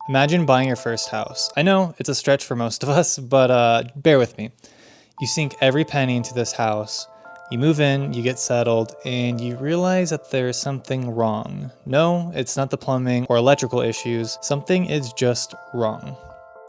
Imagine buying your first house. I know it's a stretch for most of us, but bear with me. You sink every penny into this house. You move in, you get settled, and you realize that there's something wrong. No, it's not the plumbing or electrical issues. Something is just wrong.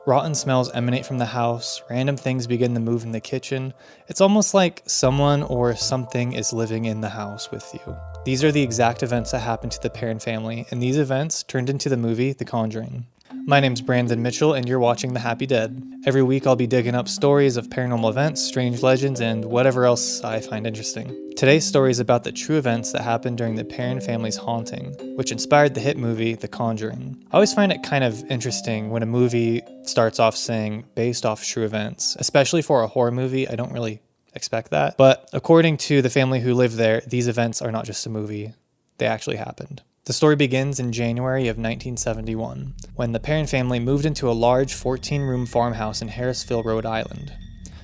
Rotten smells emanate from the house, random things begin to move in the kitchen. It's almost like someone or something is living in the house with you. These are the exact events that happened to the Perrin family, and these events turned into the movie The Conjuring. My name's Brandon Mitchell, and you're watching The Happy Dead. Every week I'll be digging up stories of paranormal events, strange legends, and whatever else I find interesting. Today's story is about the true events that happened during the Perrin family's haunting, which inspired the hit movie The Conjuring. I always find it kind of interesting when a movie starts off saying based off true events, especially for a horror movie. I don't really expect that. But according to the family who lived there, these events are not just a movie, they actually happened. The story begins in January of 1971, when the Perrin family moved into a large 14-room farmhouse in Harrisville, Rhode Island.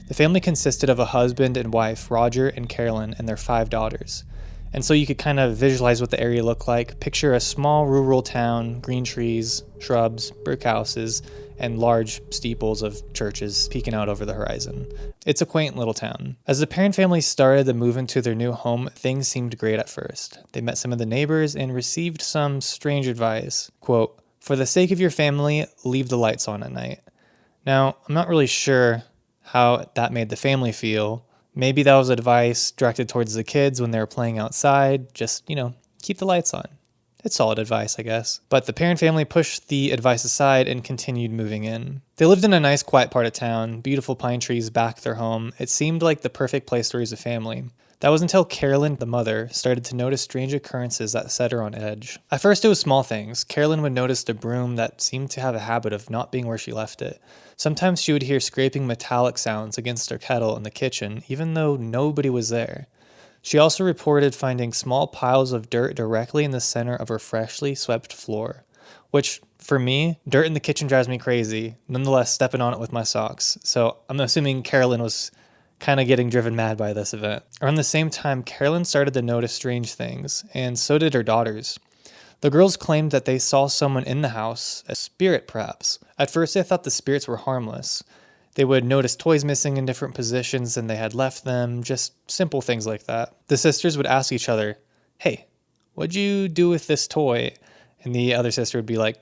The family consisted of a husband and wife, Roger and Carolyn, and their 5 daughters. And so you could kind of visualize what the area looked like. Picture a small rural town, green trees, shrubs, brick houses, and large steeples of churches peeking out over the horizon. It's a quaint little town. As the Perrin family started to move into their new home, things seemed great at first. They met some of the neighbors and received some strange advice. Quote, "For the sake of your family, leave the lights on at night." Now, I'm not really sure how that made the family feel. Maybe that was advice directed towards the kids when they were playing outside. Just, keep the lights on. It's solid advice, I guess. But the Perrin family pushed the advice aside and continued moving in. They lived in a nice, quiet part of town. Beautiful pine trees backed their home. It seemed like the perfect place to raise a family. That was until Carolyn, the mother, started to notice strange occurrences that set her on edge. At first, it was small things. Carolyn would notice the broom that seemed to have a habit of not being where she left it. Sometimes she would hear scraping metallic sounds against her kettle in the kitchen, even though nobody was there. She also reported finding small piles of dirt directly in the center of her freshly swept floor, which, for me, dirt in the kitchen drives me crazy, nonetheless stepping on it with my socks. So I'm assuming Carolyn was kind of getting driven mad by this event. Around the same time, Carolyn started to notice strange things, and so did her daughters. The girls claimed that they saw someone in the house, a spirit perhaps. At first they thought the spirits were harmless. They would notice toys missing in different positions than they had left them, just simple things like that. The sisters would ask each other, "Hey, what'd you do with this toy?" And the other sister would be like,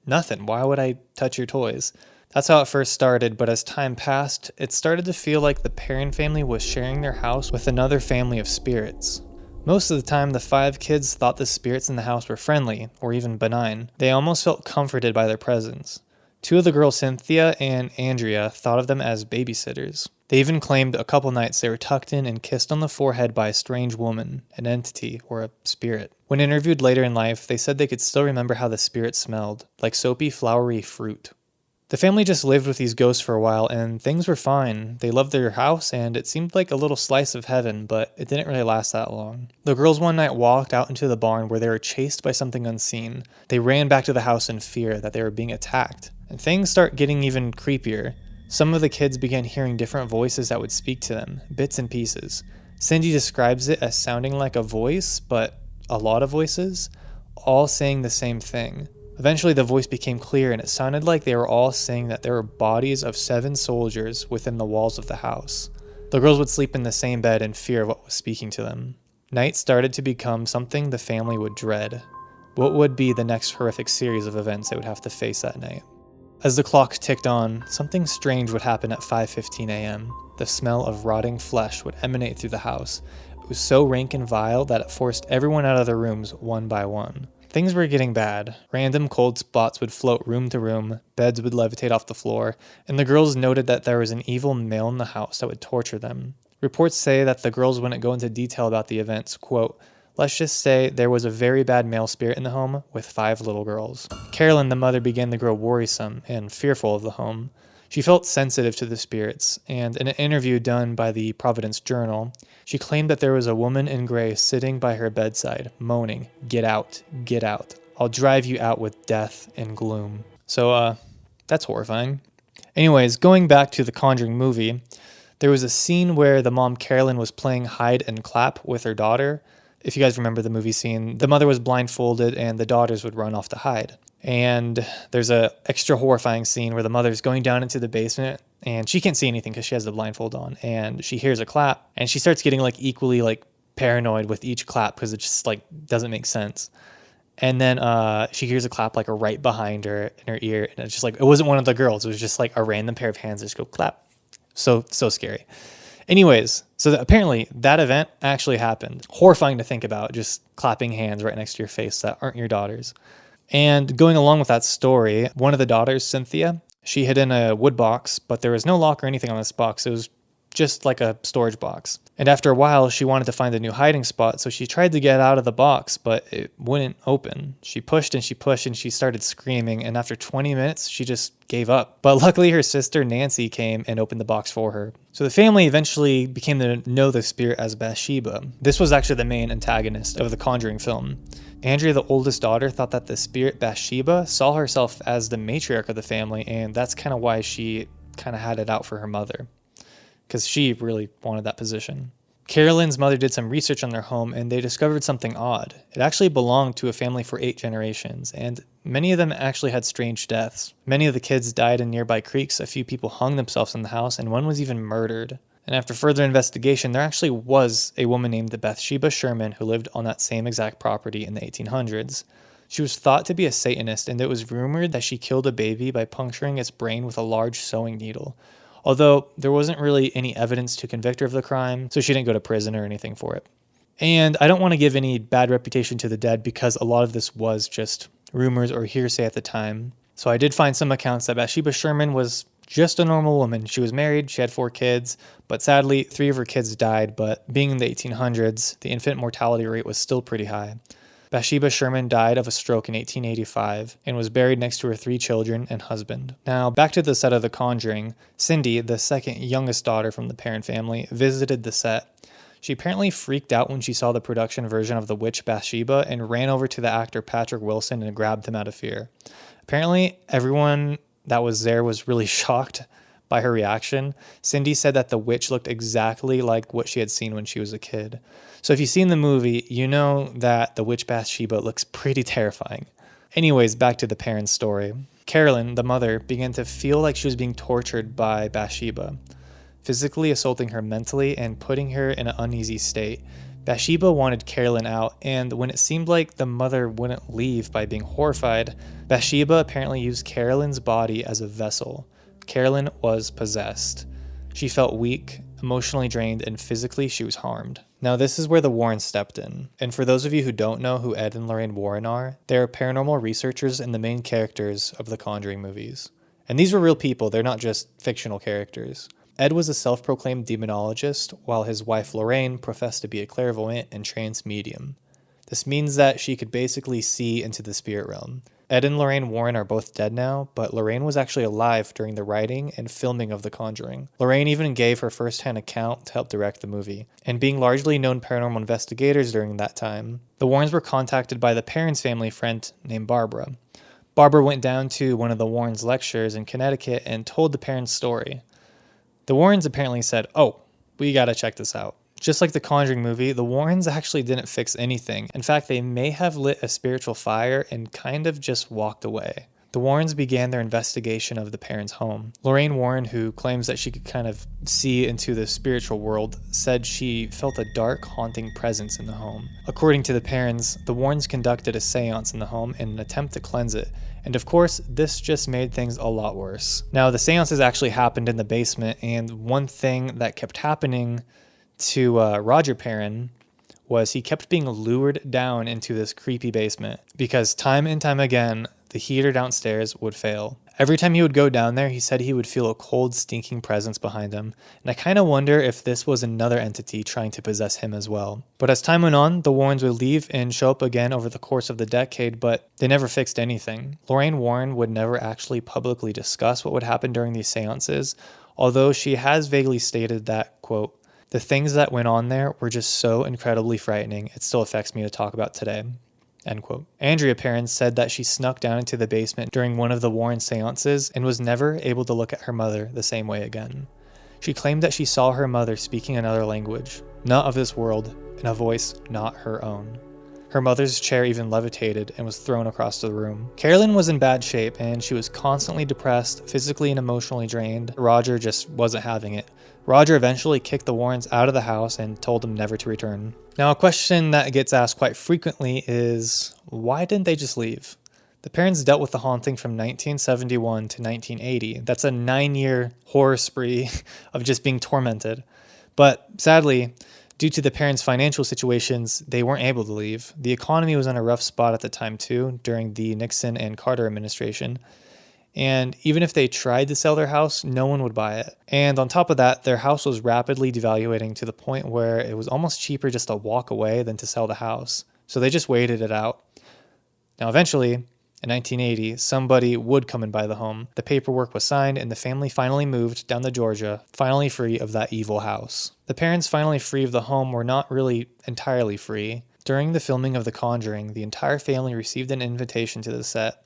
"Nothing, why would I touch your toys?" That's how it first started, but as time passed, it started to feel like the Perrin family was sharing their house with another family of spirits. Most of the time, the 5 kids thought the spirits in the house were friendly, or even benign. They almost felt comforted by their presence. 2 of the girls, Cynthia and Andrea, thought of them as babysitters. They even claimed a couple nights they were tucked in and kissed on the forehead by a strange woman, an entity, or a spirit. When interviewed later in life, they said they could still remember how the spirit smelled, like soapy, flowery fruit. The family just lived with these ghosts for a while, and things were fine. They loved their house, and it seemed like a little slice of heaven, but it didn't really last that long. The girls one night walked out into the barn where they were chased by something unseen. They ran back to the house in fear that they were being attacked. And things start getting even creepier. Some of the kids began hearing different voices that would speak to them, bits and pieces. Cindy describes it as sounding like a voice, but a lot of voices, all saying the same thing. Eventually the voice became clear, and it sounded like they were all saying that there were bodies of 7 soldiers within the walls of the house. The girls would sleep in the same bed in fear of what was speaking to them. Night started to become something the family would dread. What would be the next horrific series of events they would have to face that night? As the clock ticked on, something strange would happen at 5:15 a.m. The smell of rotting flesh would emanate through the house. It was so rank and vile that it forced everyone out of their rooms one by one. Things were getting bad. Random cold spots would float room to room, beds would levitate off the floor, and the girls noted that there was an evil male in the house that would torture them. Reports say that the girls wouldn't go into detail about the events. Quote, "Let's just say there was a very bad male spirit in the home with 5 little girls." Carolyn, the mother, began to grow worrisome and fearful of the home. She felt sensitive to the spirits, and in an interview done by the Providence Journal, she claimed that there was a woman in gray sitting by her bedside, moaning, get out, I'll drive you out with death and gloom." So, that's horrifying. Anyways, going back to the Conjuring movie, there was a scene where the mom, Carolyn, was playing hide and clap with her daughter. If you guys remember the movie scene, the mother was blindfolded and the daughters would run off to hide. And there's a extra horrifying scene where the mother's going down into the basement and she can't see anything because she has the blindfold on, and she hears a clap and she starts getting like equally like paranoid with each clap because it just like doesn't make sense. And then she hears a clap like right behind her in her ear, and it's just like, it wasn't one of the girls, it was just like a random pair of hands that just go clap. So scary. Anyways, so apparently that event actually happened. Horrifying to think about, just clapping hands right next to your face that aren't your daughter's. And going along with that story, one of the daughters, Cynthia, she hid in a wood box, but there was no lock or anything on this box. It was just like a storage box. And after a while, she wanted to find a new hiding spot, so she tried to get out of the box, but it wouldn't open. She pushed and she pushed and she started screaming, and after 20 minutes, she just gave up. But luckily, her sister Nancy came and opened the box for her. So the family eventually became to know the spirit as Bathsheba. This was actually the main antagonist of the Conjuring film. Andrea, the oldest daughter, thought that the spirit Bathsheba saw herself as the matriarch of the family, and that's kind of why she kind of had it out for her mother, because she really wanted that position. Carolyn's mother did some research on their home, and they discovered something odd. It actually belonged to a family for 8 generations, and many of them actually had strange deaths. Many of the kids died in nearby creeks, a few people hung themselves in the house, and one was even murdered. And after further investigation, there actually was a woman named Bathsheba Sherman who lived on that same exact property in the 1800s. She was thought to be a Satanist, and it was rumored that she killed a baby by puncturing its brain with a large sewing needle. Although there wasn't really any evidence to convict her of the crime, so she didn't go to prison or anything for it. And I don't want to give any bad reputation to the dead because a lot of this was just rumors or hearsay at the time. So I did find some accounts that Bathsheba Sherman was just a normal woman. She was married, she had 4 kids, but sadly 3 of her kids died, but being in the 1800s, the infant mortality rate was still pretty high. Bathsheba Sherman died of a stroke in 1885 and was buried next to her 3 children and husband. Now, back to the set of The Conjuring, Cindy, the second youngest daughter from the parent family, visited the set. She apparently freaked out when she saw the production version of the witch Bathsheba and ran over to the actor Patrick Wilson and grabbed him out of fear. Apparently, everyone that was there was really shocked by her reaction. Cindy said that the witch looked exactly like what she had seen when she was a kid. So if you've seen the movie, you know that the witch Bathsheba looks pretty terrifying. Anyways, back to the parents' story. Carolyn, the mother, began to feel like she was being tortured by Bathsheba, physically assaulting her mentally and putting her in an uneasy state. Bathsheba wanted Carolyn out, and when it seemed like the mother wouldn't leave by being horrified, Bathsheba apparently used Carolyn's body as a vessel. Carolyn was possessed. She felt weak, emotionally drained, and physically she was harmed. Now this is where the Warrens stepped in. And for those of you who don't know who Ed and Lorraine Warren are, they are paranormal researchers and the main characters of the Conjuring movies. And these were real people, they're not just fictional characters. Ed was a self-proclaimed demonologist, while his wife Lorraine professed to be a clairvoyant and trance medium. This means that she could basically see into the spirit realm. Ed and Lorraine Warren are both dead now, but Lorraine was actually alive during the writing and filming of The Conjuring. Lorraine even gave her first-hand account to help direct the movie, and being largely known paranormal investigators during that time, the Warrens were contacted by the parents' family friend named Barbara. Barbara went down to one of the Warrens' lectures in Connecticut and told the parents' story. The Warrens apparently said, "Oh, we gotta check this out." Just like the Conjuring movie, the Warrens actually didn't fix anything. In fact, they may have lit a spiritual fire and kind of just walked away. The Warrens began their investigation of the parents' home. Lorraine Warren, who claims that she could kind of see into the spiritual world, said she felt a dark, haunting presence in the home. According to the parents, the Warrens conducted a seance in the home in an attempt to cleanse it. And of course, this just made things a lot worse. Now, the seances actually happened in the basement, and one thing that kept happening to Roger Perrin was he kept being lured down into this creepy basement because time and time again, the heater downstairs would fail. Every time he would go down there, he said he would feel a cold, stinking presence behind him, and I kind of wonder if this was another entity trying to possess him as well. But as time went on, the Warrens would leave and show up again over the course of the decade, but they never fixed anything. Lorraine Warren would never actually publicly discuss what would happen during these seances, although she has vaguely stated that, quote, "The things that went on there were just so incredibly frightening, it still affects me to talk about today." End quote. Andrea Perrin said that she snuck down into the basement during one of the Warren seances and was never able to look at her mother the same way again. She claimed that she saw her mother speaking another language, not of this world, in a voice not her own. Her mother's chair even levitated and was thrown across the room. Carolyn was in bad shape and she was constantly depressed, physically and emotionally drained. Roger just wasn't having it. Roger eventually kicked the Warrens out of the house and told them never to return. Now, a question that gets asked quite frequently is, why didn't they just leave? The parents dealt with the haunting from 1971 to 1980. That's a 9-year horror spree of just being tormented. But sadly, due to the parents' financial situations, they weren't able to leave. The economy was in a rough spot at the time too, during the Nixon and Carter administration. And even if they tried to sell their house, no one would buy it. And on top of that, their house was rapidly devaluating to the point where it was almost cheaper just to walk away than to sell the house. So they just waited it out. Now eventually, in 1980, somebody would come and buy the home. The paperwork was signed and the family finally moved down to Georgia, finally free of that evil house. The parents finally free of the home were not really entirely free. During the filming of The Conjuring, the entire family received an invitation to the set.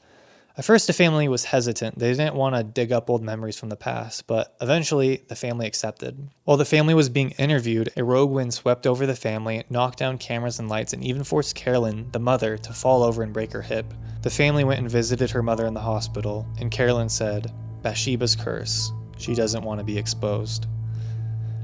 At first, the family was hesitant. They didn't want to dig up old memories from the past, but eventually the family accepted. While the family was being interviewed, a rogue wind swept over the family, knocked down cameras and lights, and even forced Carolyn, the mother, to fall over and break her hip. The family went and visited her mother in the hospital, and Carolyn said, "Bathsheba's curse. She doesn't want to be exposed."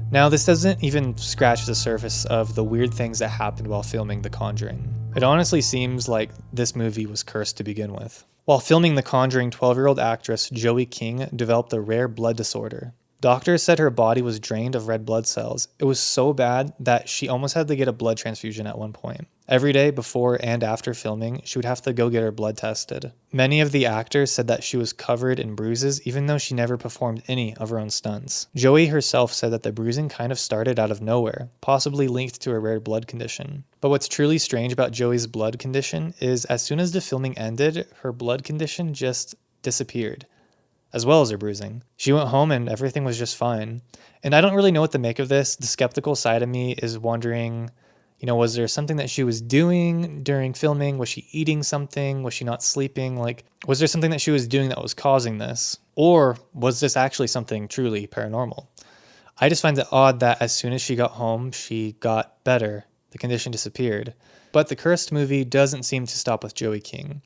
Now, this doesn't even scratch the surface of the weird things that happened while filming The Conjuring. It honestly seems like this movie was cursed to begin with. While filming The Conjuring, 12-year-old actress Joey King developed a rare blood disorder. Doctors said her body was drained of red blood cells. It was so bad that she almost had to get a blood transfusion at one point. Every day before and after filming, she would have to go get her blood tested. Many of the actors said that she was covered in bruises even though she never performed any of her own stunts. Joey herself said that the bruising kind of started out of nowhere, possibly linked to a rare blood condition. But what's truly strange about Joey's blood condition is as soon as the filming ended, her blood condition just disappeared, as well as her bruising. She went home and everything was just fine. And I don't really know what to make of this. The skeptical side of me is wondering, was there something that she was doing during filming? Was she eating something? Was she not sleeping? Was there something that she was doing that was causing this? Or was this actually something truly paranormal? I just find it odd that as soon as she got home, she got better. The condition disappeared. But the cursed movie doesn't seem to stop with Joey King.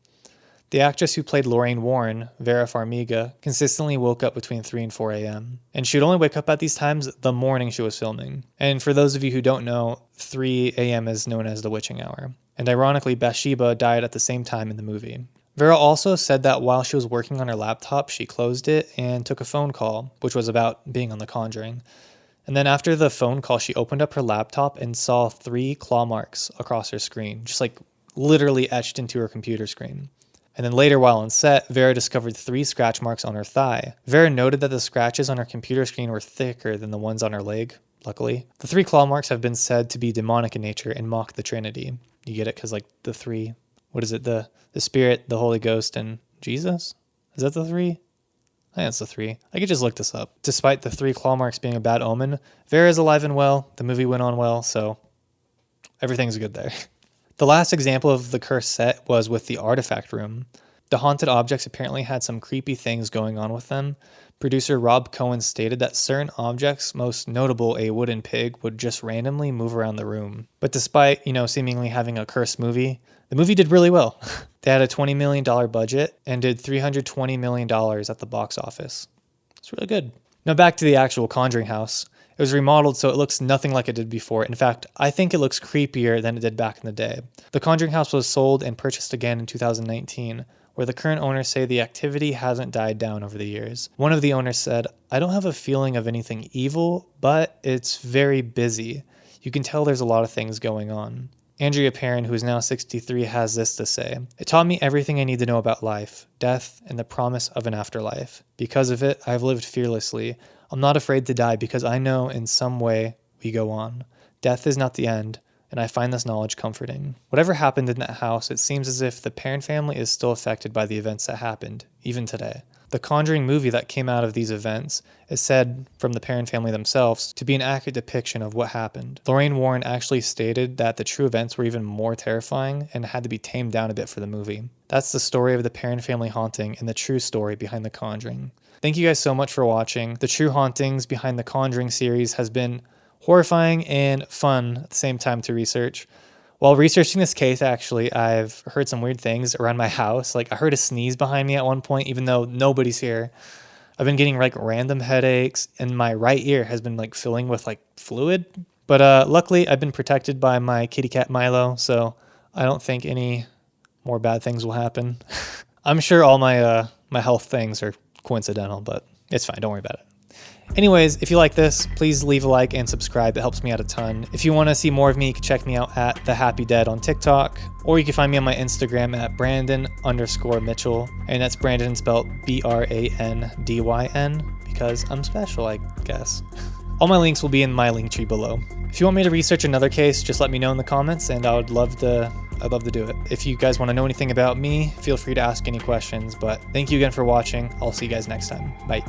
The actress who played Lorraine Warren, Vera Farmiga, consistently woke up between 3 and 4 a.m. And she would only wake up at these times the morning she was filming. And for those of you who don't know, 3 a.m. is known as the witching hour. And ironically, Bathsheba died at the same time in the movie. Vera also said that while she was working on her laptop, she closed it and took a phone call, which was about being on The Conjuring. And then after the phone call, she opened up her laptop and saw 3 claw marks across her screen, just literally etched into her computer screen. And then later while on set, Vera discovered 3 scratch marks on her thigh. Vera noted that the scratches on her computer screen were thicker than the ones on her leg, luckily. The 3 claw marks have been said to be demonic in nature and mock the Trinity. You get it? Because the 3, what is it? The Spirit, the Holy Ghost, and Jesus? Is that the 3? I think that's the 3. I could just look this up. Despite the 3 claw marks being a bad omen, Vera is alive and well. The movie went on well, so everything's good there. The last example of the cursed set was with the artifact room. The haunted objects apparently had some creepy things going on with them. Producer Rob Cohen stated that certain objects, most notable a wooden pig, would just randomly move around the room. But despite, seemingly having a cursed movie, the movie did really well. They had a $20 million budget and did $320 million at the box office. It's really good. Now back to the actual Conjuring house. It was remodeled so it looks nothing like it did before. In fact, I think it looks creepier than it did back in the day. The Conjuring house was sold and purchased again in 2019, where the current owners say the activity hasn't died down over the years. One of the owners said, "I don't have a feeling of anything evil, but it's very busy. You can tell there's a lot of things going on." Andrea Perrin, who is now 63, has this to say: "It taught me everything I need to know about life, death, and the promise of an afterlife. Because of it, I've lived fearlessly. I'm not afraid to die because I know in some way we go on. Death is not the end, and I find this knowledge comforting." Whatever happened in that house, it seems as if the Perrin family is still affected by the events that happened, even today. The Conjuring movie that came out of these events is said, from the Perrin family themselves, to be an accurate depiction of what happened. Lorraine Warren actually stated that the true events were even more terrifying and had to be tamed down a bit for the movie. That's the story of the Perrin family haunting and the true story behind The Conjuring. Thank you guys so much for watching. The true hauntings behind the Conjuring series has been horrifying and fun at the same time to research. While researching this case, actually, I've heard some weird things around my house. Like I heard a sneeze behind me at one point, even though nobody's here. I've been getting like random headaches, and my right ear has been like filling with like fluid. But luckily, I've been protected by my kitty cat Milo, so I don't think any more bad things will happen. I'm sure all my health things are coincidental, but it's fine. Don't worry about it. Anyways, if you like this, please leave a like and subscribe. It helps me out a ton. If you want to see more of me, you can check me out at The Happy Dead on TikTok, or you can find me on my Instagram at Brandon_Mitchell, and that's Brandon spelled BRANDYN, because I'm special, I guess. All my links will be in my link tree below. If you want me to research another case, just let me know in the comments, and I'd love to do it. If you guys want to know anything about me, feel free to ask any questions, but thank you again for watching. I'll see you guys next time. Bye.